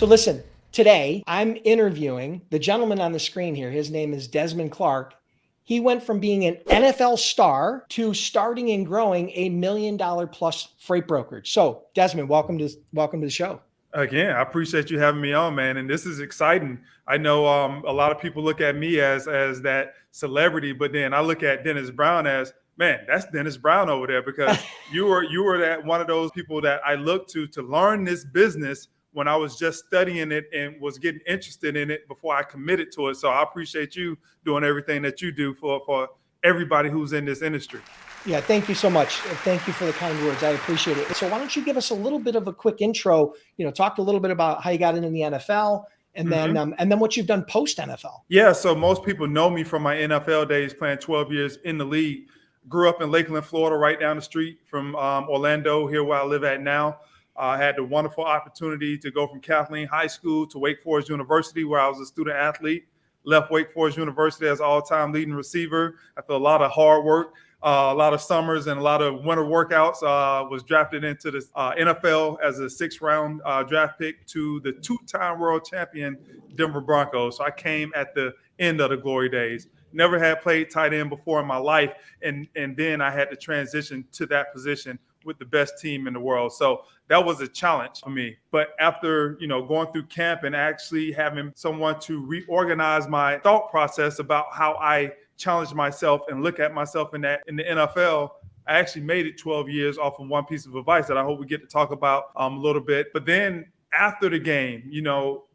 So listen, today I'm interviewing the gentleman on the screen here. His name is Desmond Clark. He went from being an NFL star to starting and growing $1 million plus freight brokerage. So Desmond, welcome to the show. Again, I appreciate you having me on, man. And this is exciting. I know a lot of people look at me as that celebrity, but then I look at Dennis Brown as, man, that's Dennis Brown over there, because you were that one of those people that I looked to learn this business when I was just studying it and was getting interested in it before I committed to it. So I appreciate you doing everything that you do for everybody who's in this industry. Yeah, thank you so much. Thank you for the kind words. I appreciate it. So why don't you give us a little bit of a quick intro, talk a little bit about how you got into the NFL and then what you've done post NFL. Yeah, so most people know me from my NFL days playing 12 years in the league. Grew up in Lakeland, Florida, right down the street from Orlando, here where I live at now. I had the wonderful opportunity to go from Kathleen High School to Wake Forest University, where I was a student athlete. Left Wake Forest University as all-time leading receiver after a lot of hard work. A lot of summers and a lot of winter workouts. Was drafted into the NFL as a 6th-round draft pick to the 2-time world champion Denver Broncos. So I came at the end of the glory days. Never had played tight end before in my life, and then I had to transition to that position with the best team in the world. So that was a challenge for me. But after, going through camp and actually having someone to reorganize my thought process about how I challenge myself and look at myself in the NFL, I actually made it 12 years off of one piece of advice that I hope we get to talk about a little bit. But then after the game,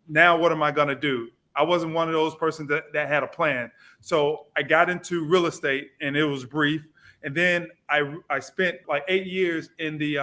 now what am I going to do? I wasn't one of those persons that had a plan. So I got into real estate, and it was brief. And then I spent like 8 years in the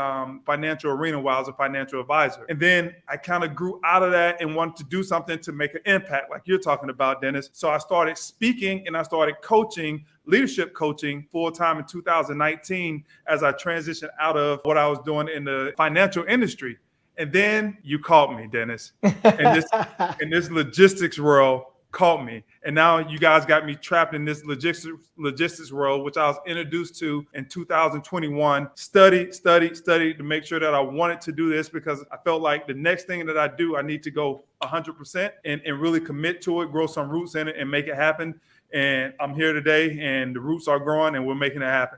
financial arena while I was a financial advisor. And then I kind of grew out of that and wanted to do something to make an impact, like you're talking about, Dennis. So I started speaking and I started coaching, leadership coaching, full-time in 2019 as I transitioned out of what I was doing in the financial industry. And then you caught me, Dennis. And this logistics world caught me. And now you guys got me trapped in this logistics world, which I was introduced to in 2021. Studied to make sure that I wanted to do this, because I felt like the next thing that I do, I need to go 100% and really commit to it, grow some roots in it and make it happen. And I'm here today, and the roots are growing, and we're making it happen.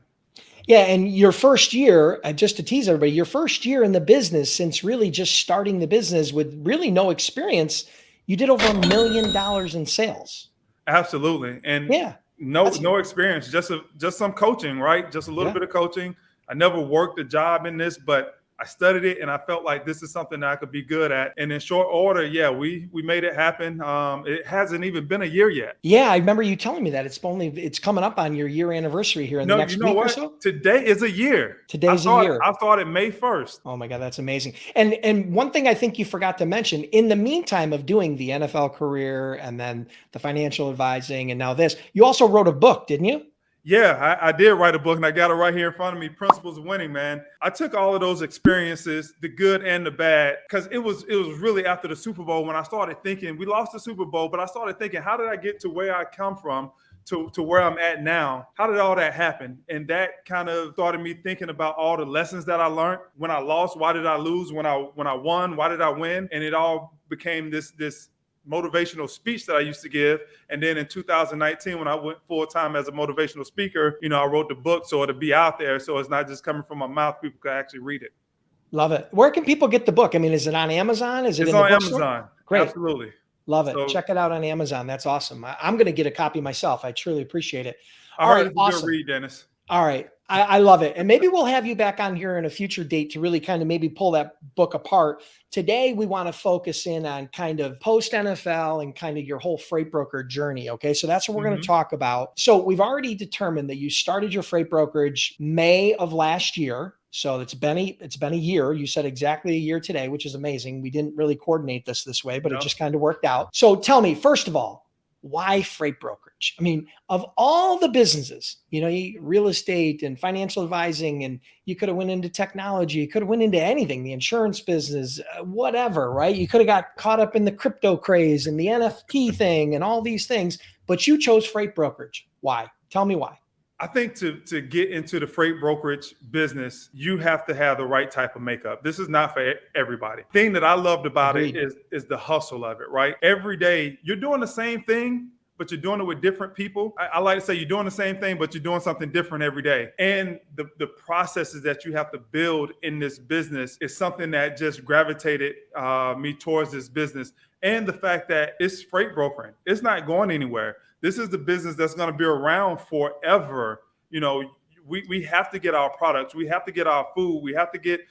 Yeah, and your first year, just to tease everybody, your first year in the business, since really just starting the business with really no experience, you did over $1 million in sales. Absolutely. And no experience, just some coaching, right? Just a little bit of coaching. I never worked a job in this, but I studied it, and I felt like this is something that I could be good at. And in short order, we made it happen. It hasn't even been a year yet. Yeah, I remember you telling me that it's coming up on your year anniversary here in the next week or so. Today is a year. Today's a year. I started May 1st. Oh my God, that's amazing. And one thing I think you forgot to mention, in the meantime of doing the NFL career and then the financial advising and now this, you also wrote a book, didn't you? Yeah, I did write a book, and I got it right here in front of me, Principles of Winning, man. I took all of those experiences, the good and the bad, because it was really after the Super Bowl when I started thinking, we lost the Super Bowl, but I started thinking, how did I get to where I come from to where I'm at now? How did all that happen? And that kind of started me thinking about all the lessons that I learned. When I lost, why did I lose? When I won, why did I win? And it all became this motivational speech that I used to give. And then in 2019, when I went full-time as a motivational speaker, I wrote the book so it'll be out there, so it's not just coming from my mouth. People can actually read it. Love it. Where can people get the book? I mean, is it on Amazon? It's on Amazon. Great. Absolutely. Love it. So, check it out on Amazon. That's awesome. I'm going to get a copy myself. I truly appreciate it. All right. Awesome. Good read, Dennis. All right. I love it. And maybe we'll have you back on here in a future date to really kind of maybe pull that book apart. Today, we want to focus in on kind of post NFL and kind of your whole freight broker journey. Okay. So that's what we're going to talk about. So we've already determined that you started your freight brokerage May of last year. So it's been a year. You said exactly a year today, which is amazing. We didn't really coordinate this way, but it just kind of worked out. So tell me, first of all, why freight brokerage? I mean, of all the businesses, real estate and financial advising, and you could have went into technology, you could have went into anything, the insurance business, whatever, right? You could have got caught up in the crypto craze and the NFT thing and all these things, but you chose freight brokerage. Why? Tell me why. I think to get into the freight brokerage business, you have to have the right type of makeup. This is not for everybody. The thing that I loved about Agreed. it is the hustle of it, right? Every day you're doing the same thing, but you're doing it with different people. I like to say you're doing the same thing, but you're doing something different every day. And the processes that you have to build in this business is something that just gravitated me towards this business. And the fact that it's freight brokering, it's not going anywhere. This is the business that's going to be around forever. You know, we have to get our products. We have to get our food. We have to get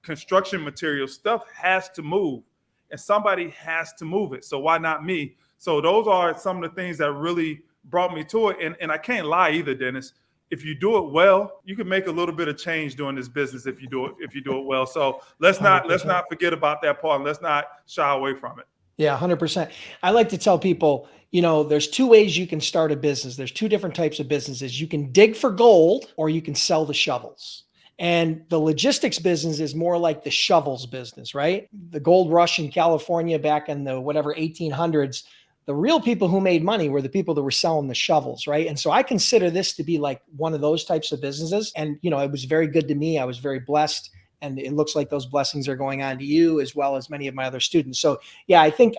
construction materials. Stuff has to move, and somebody has to move it. So why not me? So those are some of the things that really brought me to it. And I can't lie either, Dennis. If you do it well, you can make a little bit of change doing this business if you do it well. So let's not forget about that part. And let's not shy away from it. Yeah, 100%. I like to tell people, you know, there's two ways you can start a business. There's two different types of businesses. You can dig for gold or you can sell the shovels. And the logistics business is more like the shovels business, right? The gold rush in California back in the 1800s, the real people who made money were the people that were selling the shovels, right? And so I consider this to be like one of those types of businesses. And, you know, it was very good to me. I was very blessed. And it looks like those blessings are going on to you as well as many of my other students. So yeah, I think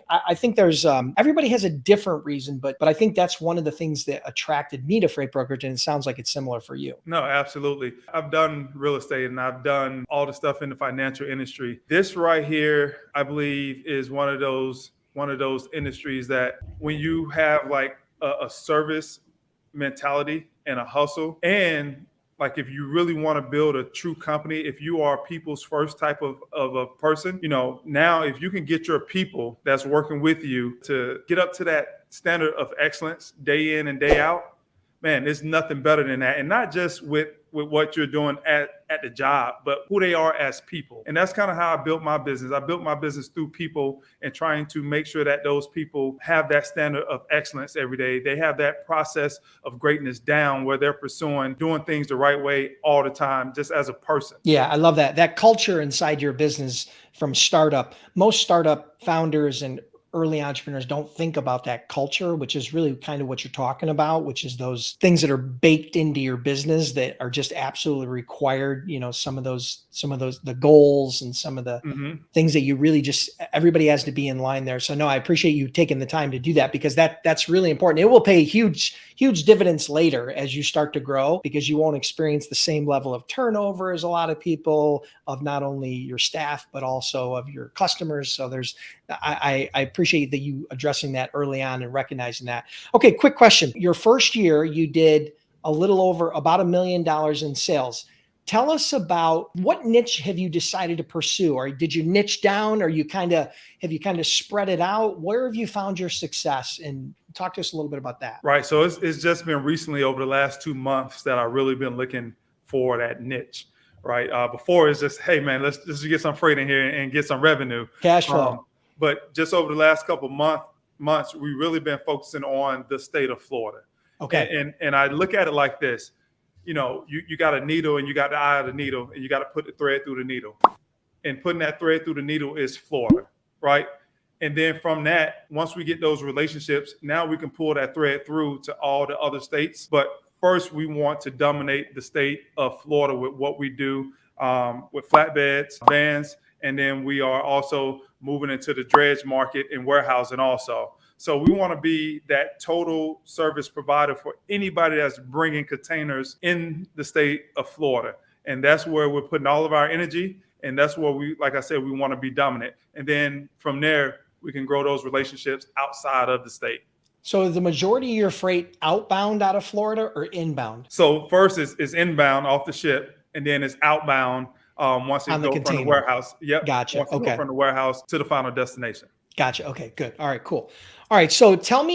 there's everybody has a different reason, but I think that's one of the things that attracted me to freight brokerage, and it sounds like it's similar for you. No, absolutely. I've done real estate and I've done all the stuff in the financial industry. This right here, I believe, is one of those industries that when you have like a service mentality and a hustle, and like if you really want to build a true company, if you are people's first type of a person, you know, now if you can get your people that's working with you to get up to that standard of excellence day in and day out, man, there's nothing better than that. And not just with what you're doing at the job, but who they are as people. And that's kind of how I built my business. I built my business through people and trying to make sure that those people have that standard of excellence every day. They have that process of greatness down where they're pursuing doing things the right way all the time, just as a person. Yeah, I love that culture inside your business from startup. Most startup founders and early entrepreneurs don't think about that culture, which is really kind of what you're talking about, which is those things that are baked into your business that are just absolutely required. You know, some of those, the goals and some of the things that you really just, everybody has to be in line there. So no, I appreciate you taking the time to do that, because that's really important. It will pay huge dividends later as you start to grow, because you won't experience the same level of turnover as a lot of people, of not only your staff, but also of your customers. So I appreciate that you addressing that early on and recognizing that. Okay, quick question. Your first year, you did a little over about $1 million in sales. Tell us about what niche have you decided to pursue? Or did you niche down, or have you kind of spread it out? Where have you found your success? And talk to us a little bit about that. Right. So it's just been recently over the last 2 months that I've really been looking for that niche. Right. Before it's just, hey man, let's just get some freight in here and get some revenue. Cash flow. But just over the last couple months, we've really been focusing on the state of Florida. Okay. And I look at it like this. You know, you got a needle and you got the eye of the needle, and you got to put the thread through the needle. And putting that thread through the needle is Florida, right? And then from that, once we get those relationships, now we can pull that thread through to all the other states. But first, we want to dominate the state of Florida with what we do with flatbeds, vans, and then we are also moving into the dredge market and warehousing also. So we want to be that total service provider for anybody that's bringing containers in the state of Florida. And that's where we're putting all of our energy. And that's where we, like I said, we want to be dominant. And then from there, we can grow those relationships outside of the state. So is the majority of your freight outbound out of Florida or inbound? So first is inbound off the ship, and then it's outbound once it goes from the warehouse. Yep. Gotcha. Once it goes from the warehouse to the final destination. Gotcha. Okay, good. All right, cool. All right. So tell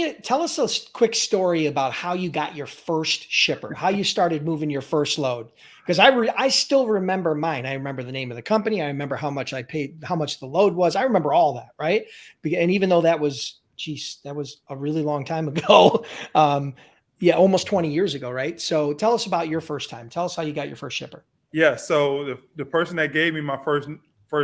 us a quick story about how you got your first shipper, how you started moving your first load. Because I still remember mine. I remember the name of the company. I remember how much I paid, how much the load was. I remember all that, right? And even though that was a really long time ago. Yeah, almost 20 years ago, right? So tell us about your first time. Tell us how you got your first shipper. Yeah. So the person that gave me my first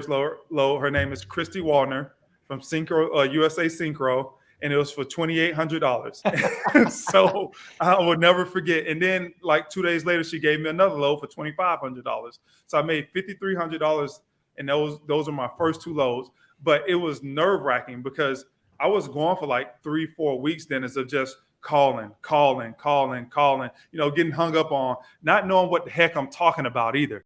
load, her name is Christy Wallner from Synchro, USA Synchro. and it was for $2,800. So I will never forget. And then like 2 days later, she gave me another load for $2,500. So I made $5,300, and those are my first 2 loads. But it was nerve wracking because I was going for like 3-4 weeks then of just calling, getting hung up on, not knowing what the heck I'm talking about either.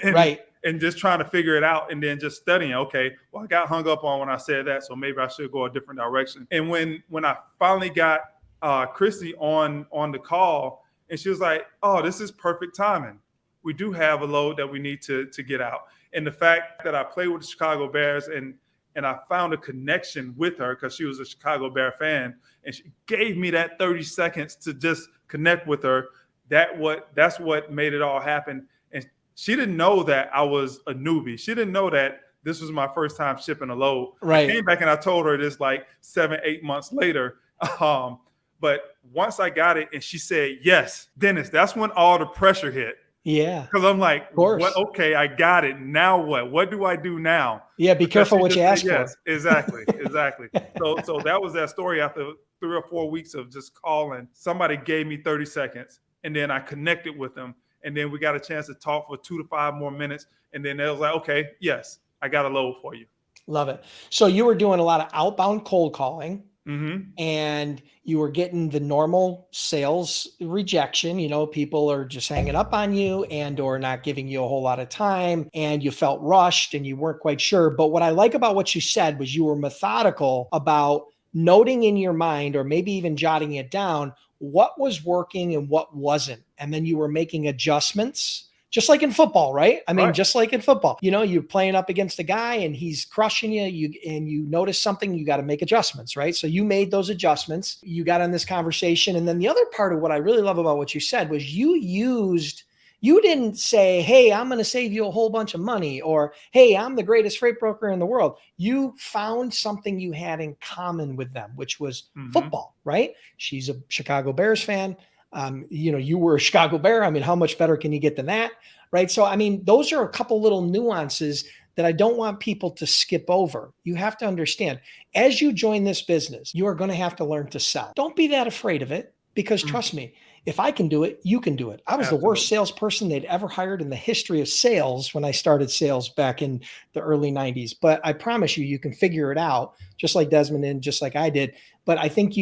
Right. And just trying to figure it out, and then just studying. Okay, well, I got hung up on when I said that, so maybe I should go a different direction. And when I finally got Christy on the call, and she was like, "Oh, this is perfect timing. We do have a load that we need to get out." And the fact that I played with the Chicago Bears and I found a connection with her because she was a Chicago Bear fan, and she gave me that 30 seconds to just connect with her. That's what made it all happen. And she didn't know that I was a newbie. She didn't know that this was my first time shipping a load. Right. I came back and I told her this like 7-8 months later. But once I got it and she said, "Yes, Dennis," that's when all the pressure hit. Yeah. Because I'm like, what? Okay, I got it. Now what? What do I do now? Yeah, be careful what you ask for. Yes, exactly. So that was that story. After 3 or 4 weeks of just calling, somebody gave me 30 seconds, and then I connected with them, and then we got a chance to talk for 2 to 5 more minutes, and then it was like, okay, yes, I got a load for you. Love it. So you were doing a lot of outbound cold calling. Mm-hmm. And you were getting the normal sales rejection. People are just hanging up on you and or not giving you a whole lot of time, and you felt rushed and you weren't quite sure. But what I like about what you said was you were methodical about noting in your mind, or maybe even jotting it down, what was working and what wasn't. And then you were making adjustments. Just like in football, right? I mean, just like in football, you're playing up against a guy and he's crushing you, and you notice something, you got to make adjustments, right? So you made those adjustments, you got on this conversation. And then the other part of what I really love about what you said was you didn't say, "Hey, I'm going to save you a whole bunch of money," or, "Hey, I'm the greatest freight broker in the world." You found something you had in common with them, which was football, right? She's a Chicago Bears fan. You were a Chicago Bear. I mean, how much better can you get than that? Right. So, I mean, those are a couple little nuances that I don't want people to skip over. You have to understand, as you join this business, you are going to have to learn to sell. Don't be that afraid of it, because trust me, if I can do it, you can do it. I was the worst salesperson they'd ever hired in the history of sales when I started sales back in the early 90s. But I promise you can figure it out, just like Desmond and just like I did. But I think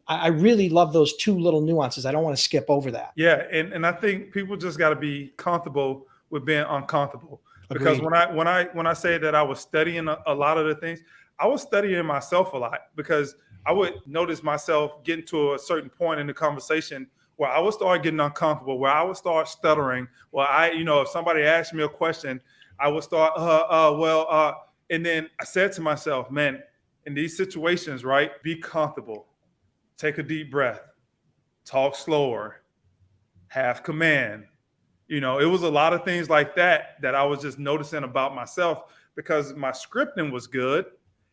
I really love those 2 little nuances. I don't want to skip over that. Yeah. And I think people just got to be comfortable with being uncomfortable. Because Agreed. when I say that I was studying a lot of the things, I was studying myself a lot, because I would notice myself getting to a certain point in the conversation where I would start getting uncomfortable, where I would start stuttering. Well, if somebody asked me a question, I would start, and then I said to myself, man, in these situations, right, be comfortable, take a deep breath, talk slower, have command. It was a lot of things like that I was just noticing about myself, because my scripting was good.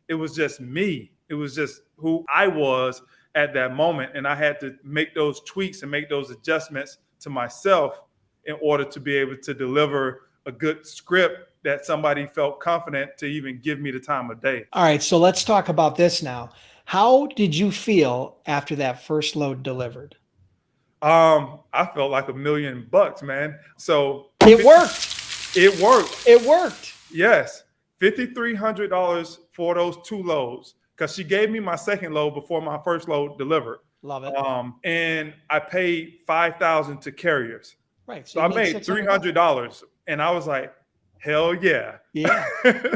It was just me. It was just who I was at that moment. And I had to make those tweaks and make those adjustments to myself in order to be able to deliver a good script that somebody felt confident to even give me the time of day. All right. So let's talk about this now. How did you feel after that first load delivered? I felt like $1 million, man. So it worked. It worked. It worked. Yes. $5,300 for those 2 loads, because she gave me my second load before my first load delivered. Love it. And I paid $5,000 to carriers. Right. So I made $300, and I was like, hell yeah. Yeah.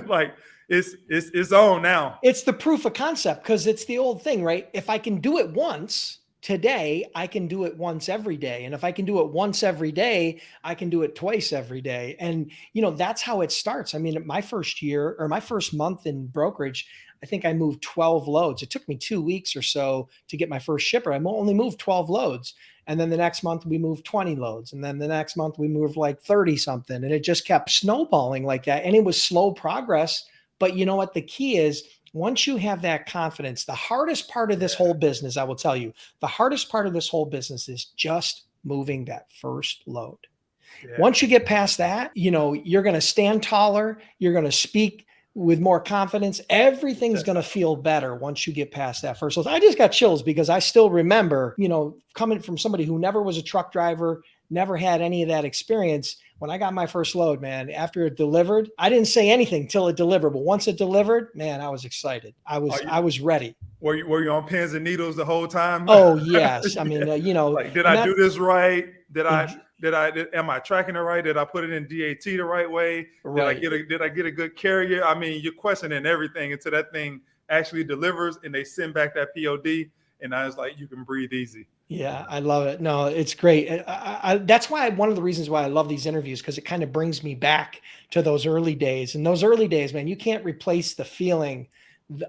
Like it's on now. It's the proof of concept, because it's the old thing, right? If I can do it once today, I can do it once every day. And if I can do it once every day, I can do it twice every day. And, that's how it starts. I mean, my first year, or my first month in brokerage, I think I moved 12 loads. It took me 2 weeks or so to get my first shipper. I only moved 12 loads. And then the next month we moved 20 loads. And then the next month we moved like 30 something. And it just kept snowballing like that. And it was slow progress. But you know what? The key is, once you have that confidence, the hardest part of this whole business, I will tell you, the hardest part of this whole business is just moving that first load. Yeah. Once you get past that, you're going to stand taller. You're going to speak with more confidence. Everything's going to feel better once you get past that first load. I just got chills because I still remember, coming from somebody who never was a truck driver, never had any of that experience. When I got my first load, man, after it delivered, I didn't say anything till it delivered. But once it delivered, man, I was excited. I was ready. Were you on pins and needles the whole time? Oh yes. I mean, like, did I do this right? Am I tracking it right? Did I put it in DAT the right way? Right. Did I get a good carrier? I mean, you're questioning everything until that thing actually delivers and they send back that POD. And I was like, you can breathe easy. Yeah, I love it. No, it's great. That's why one of the reasons why I love these interviews, because it kind of brings me back to those early days. And those early days, man, you can't replace the feeling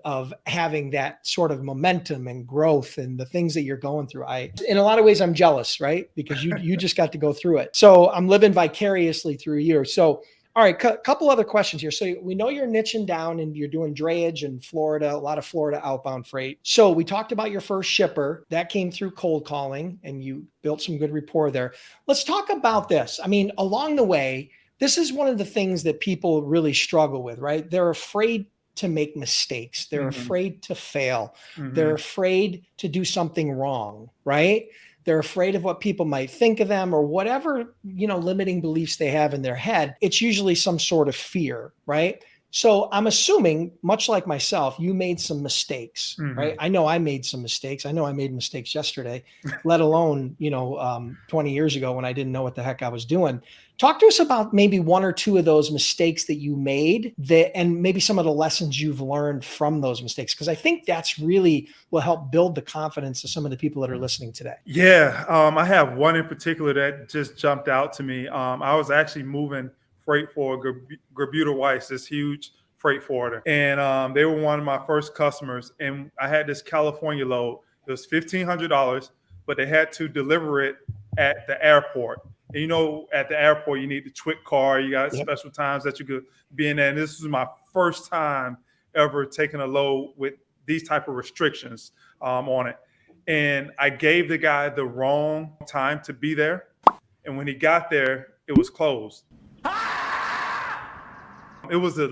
of having that sort of momentum and growth and the things that you're going through. In a lot of ways, I'm jealous, right? Because you just got to go through it. So I'm living vicariously through you. So, all right, couple other questions here. So we know you're niching down and you're doing drayage in Florida, a lot of Florida outbound freight. So we talked about your first shipper that came through cold calling and you built some good rapport there. Let's talk about this. I mean, along the way, this is one of the things that people really struggle with, right? They're afraid to make mistakes. They're afraid to fail. They're afraid to do something wrong, right? They're afraid of what people might think of them or whatever, limiting beliefs they have in their head. It's usually some sort of fear, right? So I'm assuming, much like myself, you made some mistakes, right? I know I made some mistakes. I know I made mistakes yesterday, let alone, 20 years ago when I didn't know what the heck I was doing. Talk to us about maybe one or two of those mistakes that you made and maybe some of the lessons you've learned from those mistakes, because I think that's really will help build the confidence of some of the people that are listening today. Yeah, I have one in particular that just jumped out to me. I was actually moving freight for Grabuter Weiss, this huge freight forwarder. And they were one of my first customers. And I had this California load. It was $1,500, but they had to deliver it at the airport. And at the airport, you need the TWIC car. You got special times that you could be in there. And this was my first time ever taking a load with these type of restrictions on it. And I gave the guy the wrong time to be there. And when he got there, it was closed. It was the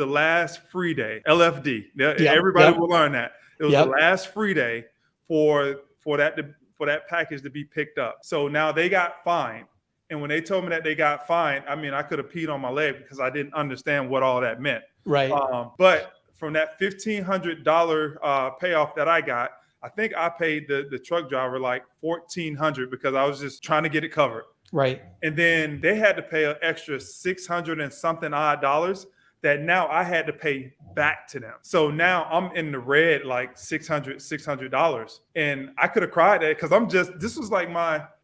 last free day, LFD. Everybody will learn that. It was the last free day for that package to be picked up. So now they got fined. And when they told me that they got fined, I mean, I could have peed on my leg because I didn't understand what all that meant. Right. But from that $1,500 payoff that I got, I think I paid the truck driver like $1,400 because I was just trying to get it covered. Right. And then they had to pay an extra $600 and something odd dollars that now I had to pay back to them. So now I'm in the red like $600. And I could have cried at it because this was like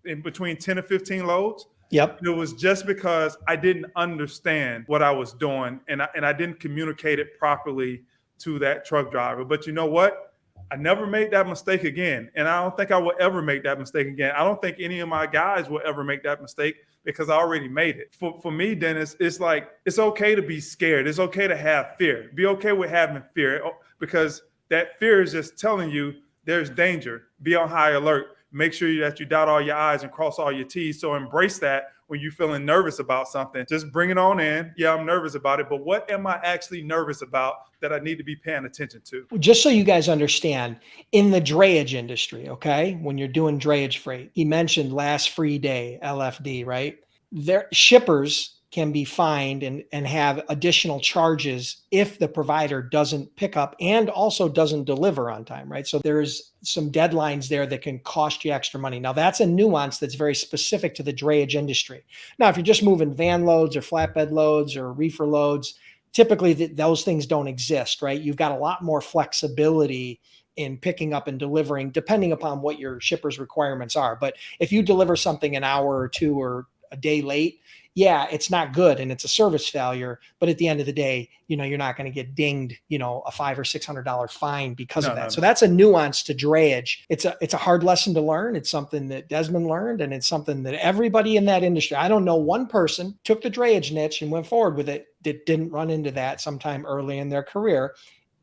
in between 10 and 15 loads. Yep. It was just because I didn't understand what I was doing and I didn't communicate it properly to that truck driver. But you know what? I never made that mistake again. And I don't think I will ever make that mistake again. I don't think any of my guys will ever make that mistake because I already made it. For me, Dennis, it's like, it's okay to be scared. It's okay to have fear. Be okay with having fear because that fear is just telling you there's danger. Be on high alert. Make sure that you dot all your I's and cross all your T's. So embrace that when you're feeling nervous about something. Just bring it on in. Yeah, I'm nervous about it, but what am I actually nervous about that I need to be paying attention to? Just so you guys understand, in the drayage industry, okay, when you're doing drayage freight, he mentioned last free day, LFD, right? Their shippers can be fined and have additional charges if the provider doesn't pick up and also doesn't deliver on time, right? So there's some deadlines there that can cost you extra money. Now that's a nuance that's very specific to the drayage industry. Now, if you're just moving van loads or flatbed loads or reefer loads, typically those things don't exist, right? You've got a lot more flexibility in picking up and delivering depending upon what your shipper's requirements are. But if you deliver something an hour or two or a day late, yeah, it's not good and it's a service failure. But at the end of the day, you're not going to get dinged, a $500 or $600 fine because of that. So that's a nuance to drayage. It's a hard lesson to learn. It's something that Desmond learned, and it's something that everybody in that industry, I don't know one person took the drayage niche and went forward with it that didn't run into that sometime early in their career.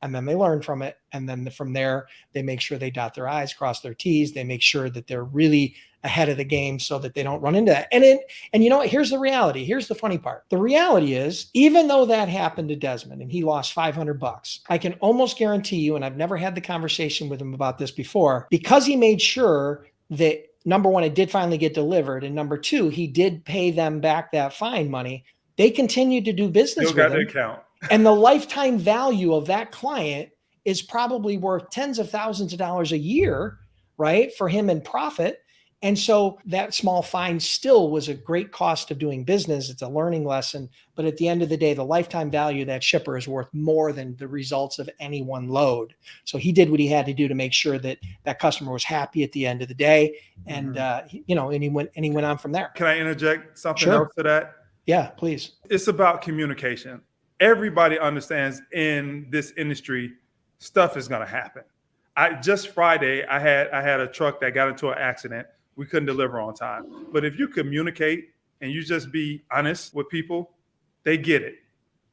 And then they learn from it. And then from there, they make sure they dot their I's, cross their T's. They make sure that they're really ahead of the game so that they don't run into that. And you know what? Here's the reality. Here's the funny part. The reality is, even though that happened to Desmond and he lost $500, I can almost guarantee you, and I've never had the conversation with him about this before, because he made sure that, number one, it did finally get delivered, and number two, he did pay them back that fine money. They continued to do business Still with got him. the account. And the lifetime value of that client is probably worth tens of thousands of dollars a year, right, for him in profit. And so that small fine still was a great cost of doing business. It's a learning lesson. But at the end of the day, the lifetime value of that shipper is worth more than the results of any one load. So he did what he had to do to make sure that that customer was happy at the end of the day. And, and he went on from there. Can I interject something Sure. else to that? Yeah, please. It's about communication. Everybody understands in this industry, stuff is going to happen. Just Friday, I had a truck that got into an accident. We couldn't deliver on time. But if you communicate and you just be honest with people, they get it.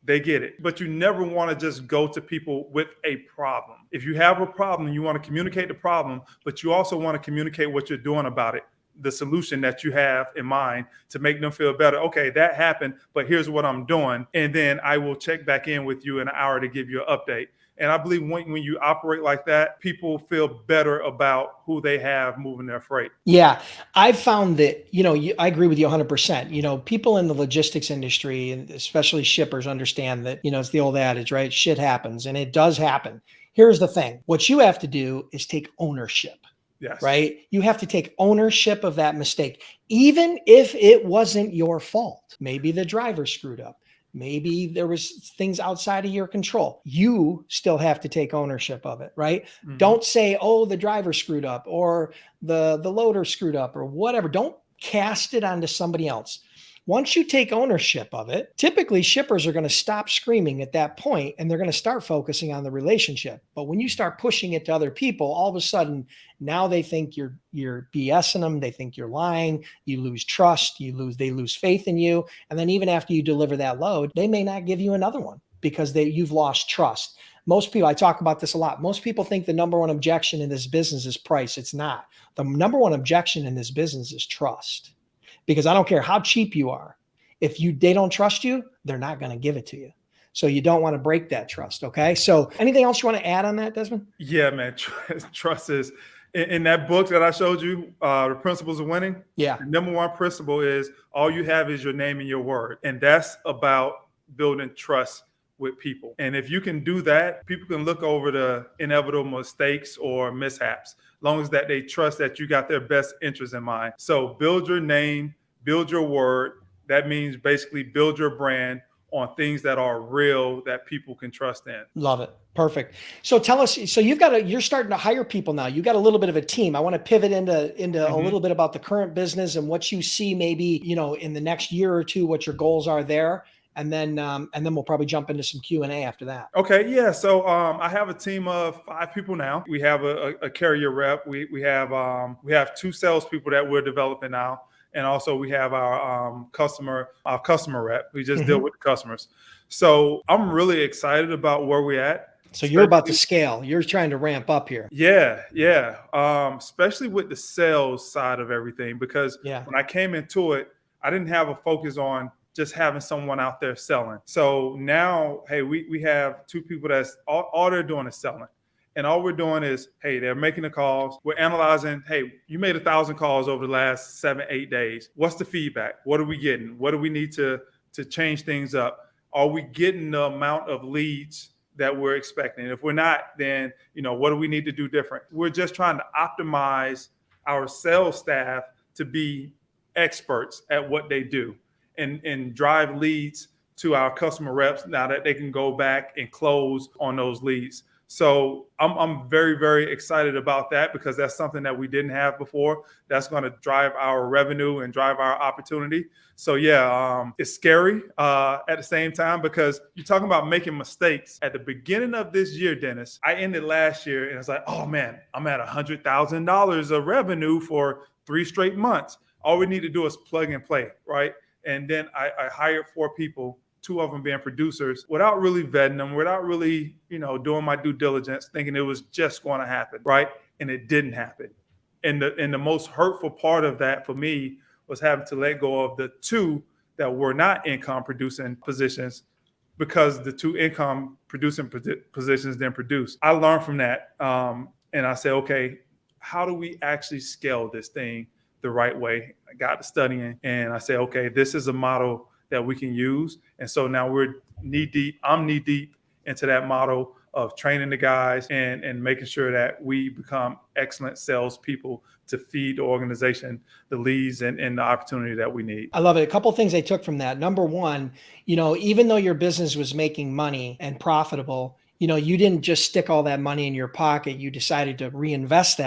They get it. But you never want to just go to people with a problem. If you have a problem, you want to communicate the problem, but you also want to communicate what you're doing about it, the solution that you have in mind to make them feel better. Okay, that happened, but here's what I'm doing. And then I will check back in with you in an hour to give you an update. And I believe when you operate like that, people feel better about who they have moving their freight. Yeah, I've found that, I agree with you 100%. People in the logistics industry, and especially shippers, understand that, it's the old adage, right? Shit happens, and it does happen. Here's the thing. What you have to do is take ownership. Yes. Right? You have to take ownership of that mistake, even if it wasn't your fault. Maybe the driver screwed up. Maybe there was things outside of your control. You still have to take ownership of it, right? Mm-hmm. Don't say, oh, the driver screwed up or the loader screwed up or whatever. Don't cast it onto somebody else. Once you take ownership of it, typically shippers are going to stop screaming at that point and they're going to start focusing on the relationship. But when you start pushing it to other people, all of a sudden, now they think you're BSing them. They think you're lying. You lose trust. They lose faith in you. And then even after you deliver that load, they may not give you another one because you've lost trust. Most people, I talk about this a lot. Most people think the number one objection in this business is price. It's not. The number one objection in this business is trust. Because I don't care how cheap you are. If they don't trust you, they're not going to give it to you. So you don't want to break that trust. Okay. So anything else you want to add on that, Desmond? Yeah, man. Trust is in that book that I showed you, The Principles of Winning. Yeah. The number one principle is all you have is your name and your word. And that's about building trust with people. And if you can do that, people can look over the inevitable mistakes or mishaps, as long as that they trust that you got their best interest in mind. So build your name, build your word. That means basically build your brand on things that are real that people can trust in. Love it. Perfect. So tell us, so you're starting to hire people now. You got a little bit of a team. I want to pivot into a little bit about the current business and what you see maybe, in the next year or two, what your goals are there. And then we'll probably jump into some Q&A after that. Okay, yeah. So I have a team of 5 people now. We have a carrier rep. We have 2 salespeople that we're developing now, and also we have our customer rep. We just deal with the customers. So I'm really excited about where we're at. So you're about to scale. You're trying to ramp up here. Yeah. Especially with the sales side of everything, because when I came into it, I didn't have a focus on just having someone out there selling. So now, hey, we have 2 people that's all they're doing is selling. And all we're doing is, hey, they're making the calls. We're analyzing, hey, you made 1,000 calls over the last 7-8 days. What's the feedback? What are we getting? What do we need to change things up? Are we getting the amount of leads that we're expecting? If we're not, then, what do we need to do different? We're just trying to optimize our sales staff to be experts at what they do. And drive leads to our customer reps now that they can go back and close on those leads. So I'm very, very excited about that because that's something that we didn't have before. That's going to drive our revenue and drive our opportunity. So it's scary at the same time because you're talking about making mistakes. At the beginning of this year, Dennis, I ended last year and it's like, oh man, I'm at $100,000 of revenue for 3 straight months. All we need to do is plug and play, right? And then I hired 4 people, 2 of them being producers, without really vetting them, without really, doing my due diligence, thinking it was just going to happen, right? And it didn't happen. And the most hurtful part of that for me was having to let go of the two that were not income producing positions, because the two income producing positions didn't produce. I learned from that. And I said, okay, how do we actually scale this thing the right way? I got to studying and I said, okay, this is a model that we can use. And so now I'm knee deep into that model of training the guys and making sure that we become excellent salespeople to feed the organization the leads and the opportunity that we need. I love it. A couple of things I took from that. Number one, even though your business was making money and profitable, you didn't just stick all that money in your pocket. You decided to reinvest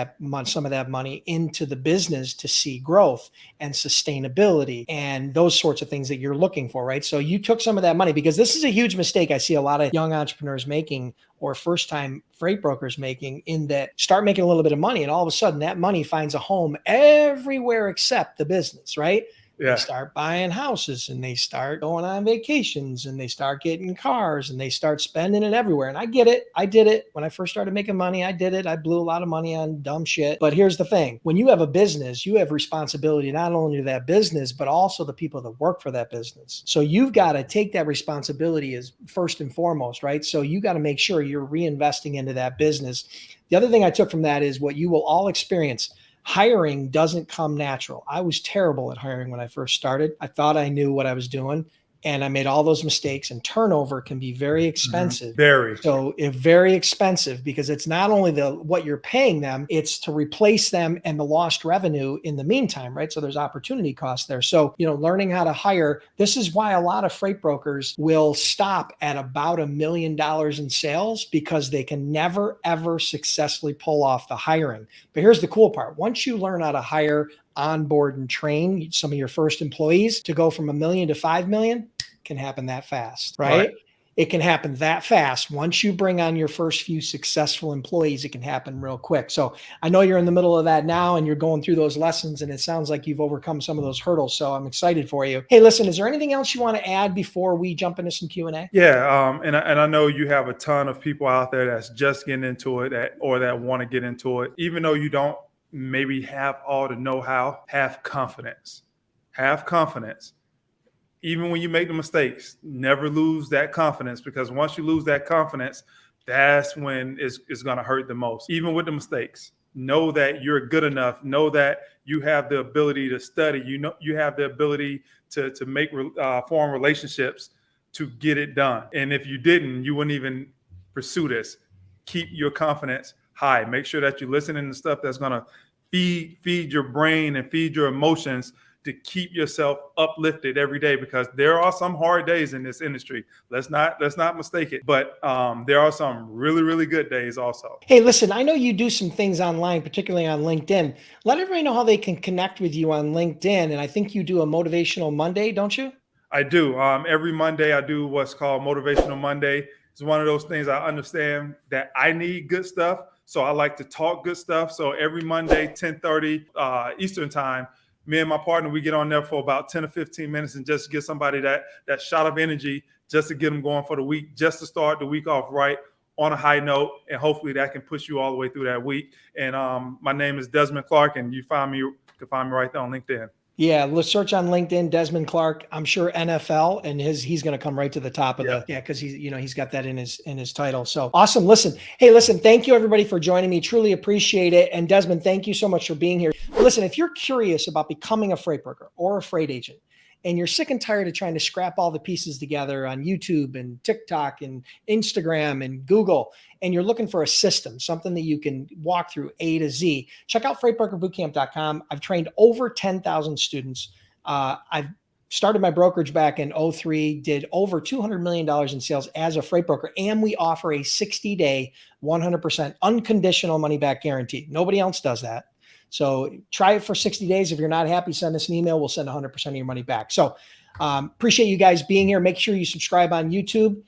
some of that money into the business to see growth and sustainability and those sorts of things that you're looking for, right? So you took some of that money, because this is a huge mistake I see a lot of young entrepreneurs making, or first-time freight brokers making, in that start making a little bit of money and all of a sudden that money finds a home everywhere except the business, right? Yeah. They start buying houses and they start going on vacations and they start getting cars and they start spending it everywhere. And I get it. I did it when I first started making money. I did it. I blew a lot of money on dumb shit. But here's the thing. When you have a business, you have responsibility not only to that business, but also the people that work for that business. So you've got to take that responsibility as first and foremost, right? So you got to make sure you're reinvesting into that business. The other thing I took from that is what you will all experience. Hiring doesn't come natural. I was terrible at hiring when I first started. I thought I knew what I was doing, and I made all those mistakes, and turnover can be very expensive. Very. So very expensive, because it's not only what you're paying them, it's to replace them and the lost revenue in the meantime, right? So there's opportunity costs there. So, learning how to hire, this is why a lot of freight brokers will stop at about $1 million in sales, because they can never, ever successfully pull off the hiring. But here's the cool part. Once you learn how to hire, onboard, and train some of your first employees, to go from $1 million to $5 million can happen that fast, right? It can happen that fast. Once you bring on your first few successful employees, it can happen real quick. So I know you're in the middle of that now and you're going through those lessons, and it sounds like you've overcome some of those hurdles. So I'm excited for you. Hey, listen, is there anything else you want to add before we jump into some Q&A? Yeah. And I know you have a ton of people out there that's just getting into it or that want to get into it. Even though you don't maybe have all the know-how, have confidence. Have confidence. Even when you make the mistakes, never lose that confidence, because once you lose that confidence, that's when it's going to hurt the most. Even with the mistakes, know that you're good enough. Know that you have the ability to study. You have the ability to make form relationships to get it done. And if you didn't, you wouldn't even pursue this. Keep your confidence high. Make sure that you're listening to stuff that's going to feed your brain and feed your emotions, to keep yourself uplifted every day, because there are some hard days in this industry. Let's not mistake it. But there are some really, really good days also. Hey, listen, I know you do some things online, particularly on LinkedIn. Let everybody know how they can connect with you on LinkedIn. And I think you do a Motivational Monday, don't you? I do. Every Monday I do what's called Motivational Monday. It's one of those things I understand that I need good stuff. So I like to talk good stuff. So every Monday, 10:30 Eastern time, me and my partner, we get on there for about 10 or 15 minutes and just give somebody that shot of energy, just to get them going for the week, just to start the week off right on a high note. And hopefully that can push you all the way through that week. And my name is Desmond Clark, and you can find me right there on LinkedIn. Yeah, let's search on LinkedIn, Desmond Clark. I'm sure NFL, and he's going to come right to the top of because he's got that in his title. So awesome. Listen, thank you everybody for joining me. Truly appreciate it. And Desmond, thank you so much for being here. Listen, if you're curious about becoming a freight broker or a freight agent, and you're sick and tired of trying to scrap all the pieces together on YouTube and TikTok and Instagram and Google, and you're looking for a system, something that you can walk through A to Z, check out freightbrokerbootcamp.com. I've trained over 10,000 students. I've started my brokerage back in 2003, did over $200 million in sales as a freight broker, and we offer a 60-day, 100% unconditional money-back guarantee. Nobody else does that. So try it for 60 days. If you're not happy, send us an email. We'll send 100% of your money back. So appreciate you guys being here. Make sure you subscribe on YouTube.